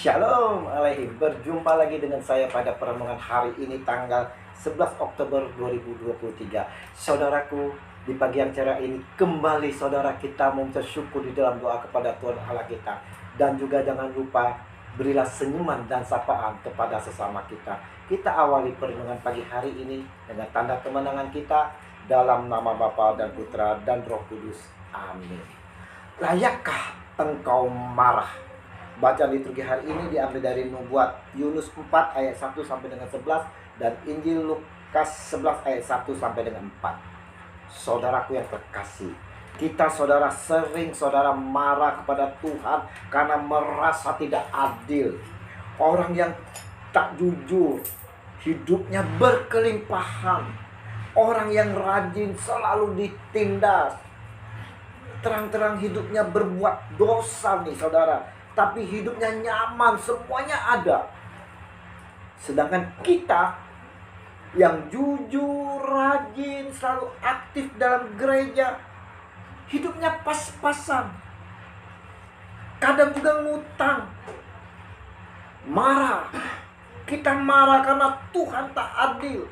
Shalom alaikum. Berjumpa lagi dengan saya pada perenungan hari ini tanggal 11 Oktober 2023. Saudaraku, di pagi yang cerah ini kembali saudara kita mengucap syukur di dalam doa kepada Tuhan Allah kita. Dan juga jangan lupa berilah senyuman dan sapaan kepada sesama kita. Kita awali perenungan pagi hari ini dengan tanda kemenangan kita dalam nama Bapa dan Putra dan Roh Kudus. Amin. Layakkah engkau marah? Bacaan liturgi hari ini diambil dari Nubuat Yunus 4 ayat 1 sampai dengan 11 dan Injil Lukas 11 ayat 1 sampai dengan 4. Saudaraku yang terkasih, kita saudara sering marah kepada Tuhan karena merasa tidak adil. Orang yang tak jujur, hidupnya berkelimpahan. Orang yang rajin selalu ditindas. Terang-terang hidupnya berbuat dosa nih saudara, tapi hidupnya nyaman, semuanya ada. Sedangkan kita yang jujur, rajin, selalu aktif dalam gereja, hidupnya pas-pasan. Kadang juga ngutang, marah. Kita marah karena Tuhan tak adil.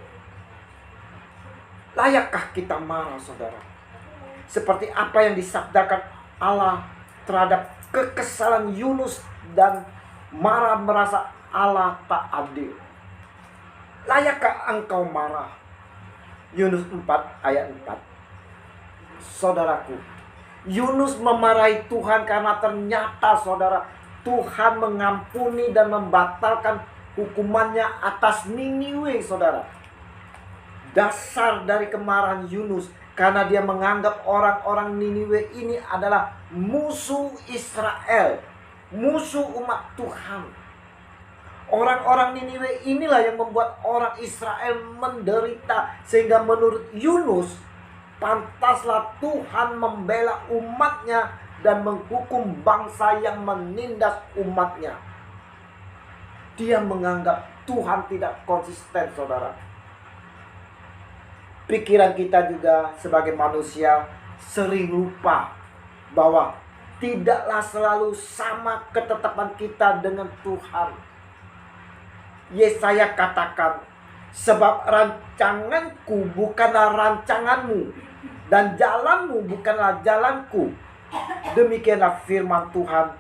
Layakkah kita marah saudara? Seperti apa yang disabdakan Allah terhadap kekesalan Yunus dan marah merasa Allah tak adil. Layakkah engkau marah? Yunus 4 ayat 4. Saudaraku, Yunus memarahi Tuhan karena ternyata saudara, Tuhan mengampuni dan membatalkan hukumannya atas Niniwe saudara. Dasar dari kemarahan Yunus karena dia menganggap orang-orang Niniwe ini adalah musuh Israel, musuh umat Tuhan. Orang-orang Niniwe inilah yang membuat orang Israel menderita. Sehingga menurut Yunus, pantaslah Tuhan membela umatnya dan menghukum bangsa yang menindas umatnya. Dia menganggap Tuhan tidak konsisten saudara. Pikiran kita juga sebagai manusia sering lupa bahwa tidaklah selalu sama ketetapan kita dengan Tuhan. Yesaya katakan, sebab rancanganku bukanlah rancanganmu dan jalanmu bukanlah jalanku. Demikianlah firman Tuhan.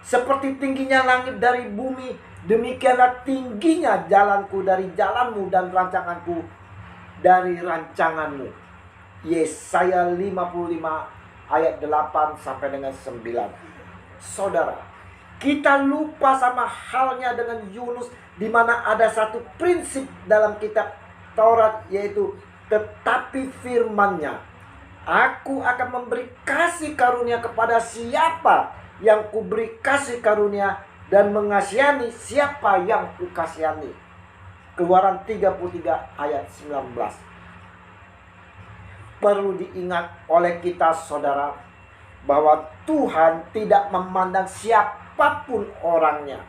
Seperti tingginya langit dari bumi, demikianlah tingginya jalanku dari jalanmu dan rancanganku dari rancanganmu. Yesaya 55 ayat 8 sampai dengan 9. Saudara, kita lupa sama halnya dengan Yunus, di mana ada satu prinsip dalam kitab Taurat, yaitu tetapi firman-Nya, aku akan memberi kasih karunia kepada siapa yang kuberi kasih karunia, dan mengasihani siapa yang kukasihani. Keluaran 33 ayat 19. Perlu diingat oleh kita saudara, bahwa Tuhan tidak memandang siapapun orangnya.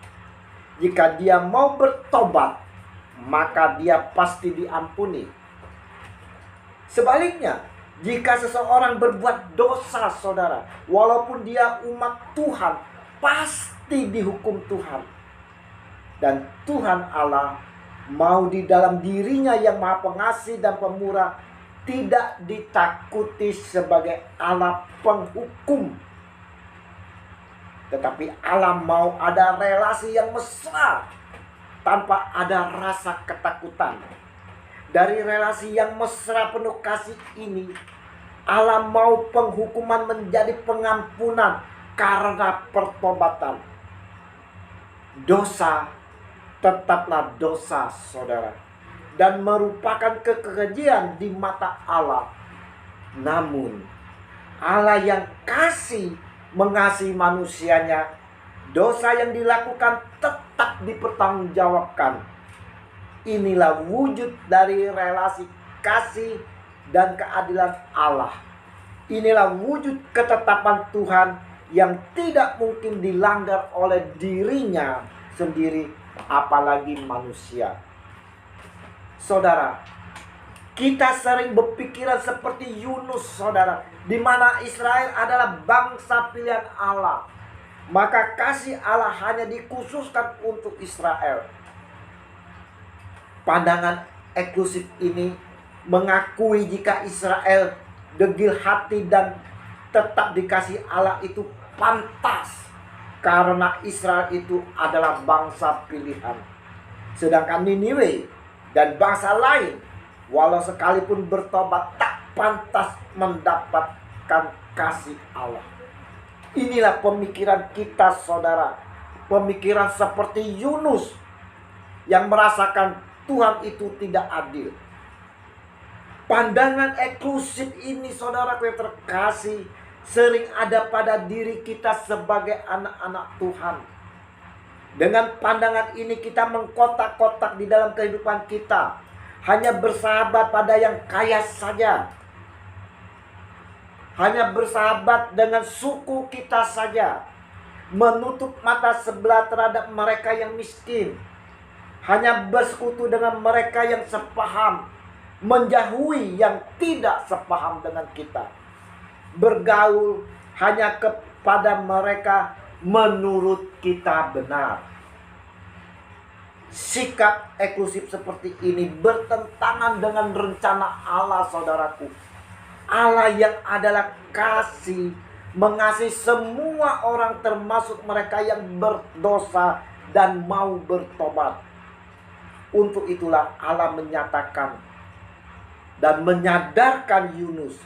Jika dia mau bertobat, maka dia pasti diampuni. Sebaliknya, jika seseorang berbuat dosa saudara, walaupun dia umat Tuhan, pasti dihukum Tuhan. Dan Tuhan Allah mau di dalam dirinya yang maha pengasih dan pemurah, tidak ditakuti sebagai Allah penghukum. Tetapi Allah mau ada relasi yang mesra tanpa ada rasa ketakutan. Dari relasi yang mesra penuh kasih ini, Allah mau penghukuman menjadi pengampunan karena pertobatan. Dosa tetaplah dosa saudara, dan merupakan kekejian di mata Allah. Namun Allah yang kasih mengasihi manusianya, dosa yang dilakukan tetap dipertanggungjawabkan. Inilah wujud dari relasi kasih dan keadilan Allah. Inilah wujud ketetapan Tuhan yang tidak mungkin dilanggar oleh dirinya sendiri, apalagi manusia. Saudara, kita sering berpikiran seperti Yunus saudara, di mana Israel adalah bangsa pilihan Allah. Maka kasih Allah hanya dikhususkan untuk Israel. Pandangan eksklusif ini mengakui jika Israel degil hati dan tetap dikasih Allah itu pantas, karena Israel itu adalah bangsa pilihan. Sedangkan Niniwe dan bangsa lain, walau sekalipun bertobat, tak pantas mendapatkan kasih Allah. Inilah pemikiran kita, saudara. Pemikiran seperti Yunus yang merasakan Tuhan itu tidak adil. Pandangan eksklusif ini, saudaraku yang terkasih, sering ada pada diri kita sebagai anak-anak Tuhan. Dengan pandangan ini kita mengkotak-kotak di dalam kehidupan kita. Hanya bersahabat pada yang kaya saja. Hanya bersahabat dengan suku kita saja. Menutup mata sebelah terhadap mereka yang miskin. Hanya bersekutu dengan mereka yang sepaham. Menjauhi yang tidak sepaham dengan kita. Bergaul hanya kepada mereka menurut kita benar. Sikap eksklusif seperti ini bertentangan dengan rencana Allah, saudaraku. Allah yang adalah kasih, mengasihi semua orang termasuk mereka yang berdosa dan mau bertobat. Untuk itulah Allah menyatakan dan menyadarkan Yunus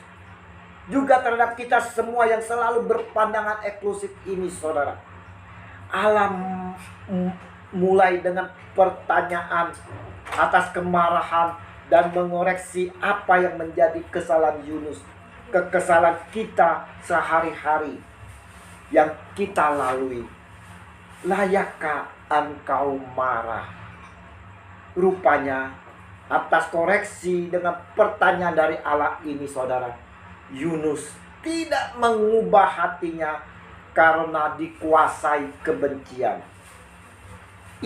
juga terhadap kita semua yang selalu berpandangan eksklusif ini, saudara. Allah mulai dengan pertanyaan atas kemarahan dan mengoreksi apa yang menjadi kesalahan Yunus, kesalahan kita sehari-hari yang kita lalui. Layakkah engkau marah? Rupanya atas koreksi dengan pertanyaan dari Allah ini, saudara, Yunus tidak mengubah hatinya karena dikuasai kebencian.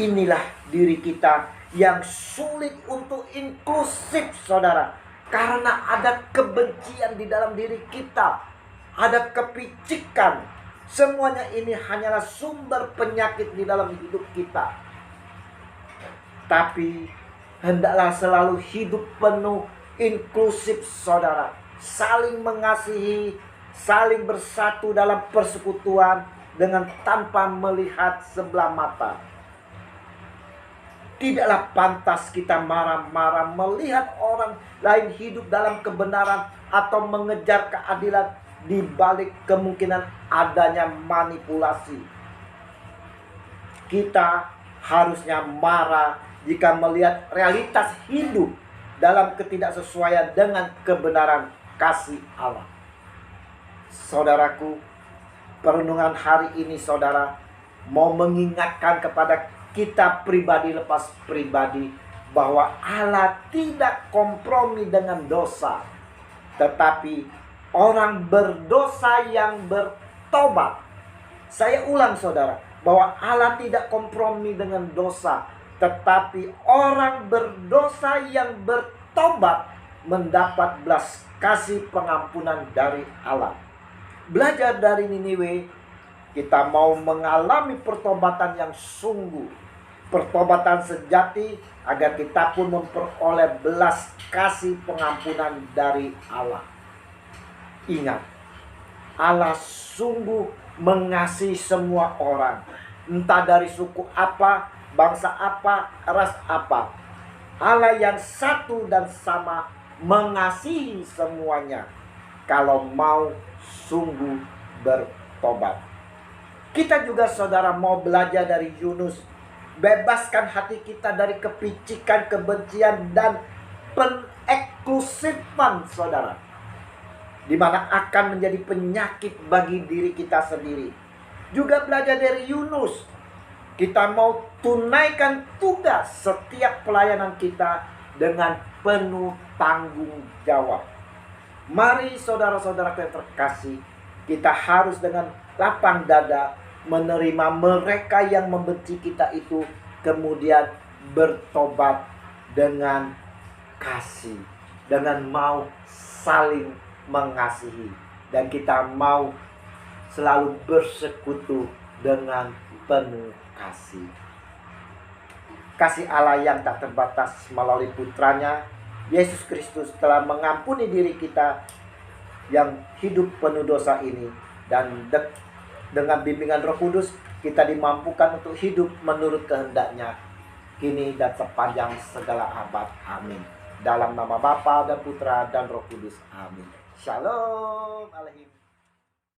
Inilah diri kita yang sulit untuk inklusif, saudara, karena ada kebencian di dalam diri kita, ada kepicikan. Semuanya ini hanyalah sumber penyakit di dalam hidup kita. Tapi hendaklah selalu hidup penuh inklusif, saudara. Saling mengasihi, saling bersatu dalam persekutuan dengan tanpa melihat sebelah mata. Tidaklah pantas kita marah-marah melihat orang lain hidup dalam kebenaran atau mengejar keadilan di balik kemungkinan adanya manipulasi. Kita harusnya marah jika melihat realitas hidup dalam ketidaksesuaian dengan kebenaran kasih Allah. Saudaraku, perenungan hari ini, saudara, mau mengingatkan kepada kita pribadi lepas pribadi bahwa Allah tidak kompromi dengan dosa. Tetapi orang berdosa yang bertobat. Saya ulang, saudara, bahwa Allah tidak kompromi dengan dosa. Tetapi orang berdosa yang bertobat mendapat belas kasih pengampunan dari Allah. Belajar dari Niniwe, kita mau mengalami pertobatan yang sungguh, pertobatan sejati, agar kita pun memperoleh belas kasih pengampunan dari Allah. Ingat, Allah sungguh mengasihi semua orang, entah dari suku apa, bangsa apa, ras apa. Allah yang satu dan sama mengasihi semuanya kalau mau sungguh bertobat. Kita juga, saudara, mau belajar dari Yunus. Bebaskan hati kita dari kepicikan, kebencian, dan peneksklusifan, saudara, di mana akan menjadi penyakit bagi diri kita sendiri. Juga belajar dari Yunus. Kita mau tunaikan tugas setiap pelayanan kita dengan penuh tanggung jawab. Mari, saudara-saudara yang terkasih, kita harus dengan lapang dada menerima mereka yang membenci kita itu, kemudian bertobat dengan kasih, dengan mau saling mengasihi, dan kita mau selalu bersekutu dengan penuh kasih. Kasih Allah yang tak terbatas melalui putranya, Yesus Kristus, telah mengampuni diri kita yang hidup penuh dosa ini. Dan dengan bimbingan Roh Kudus, kita dimampukan untuk hidup menurut kehendaknya, kini dan sepanjang segala abad. Amin. Dalam nama Bapa dan Putra dan Roh Kudus. Amin. Shalom Aleihim.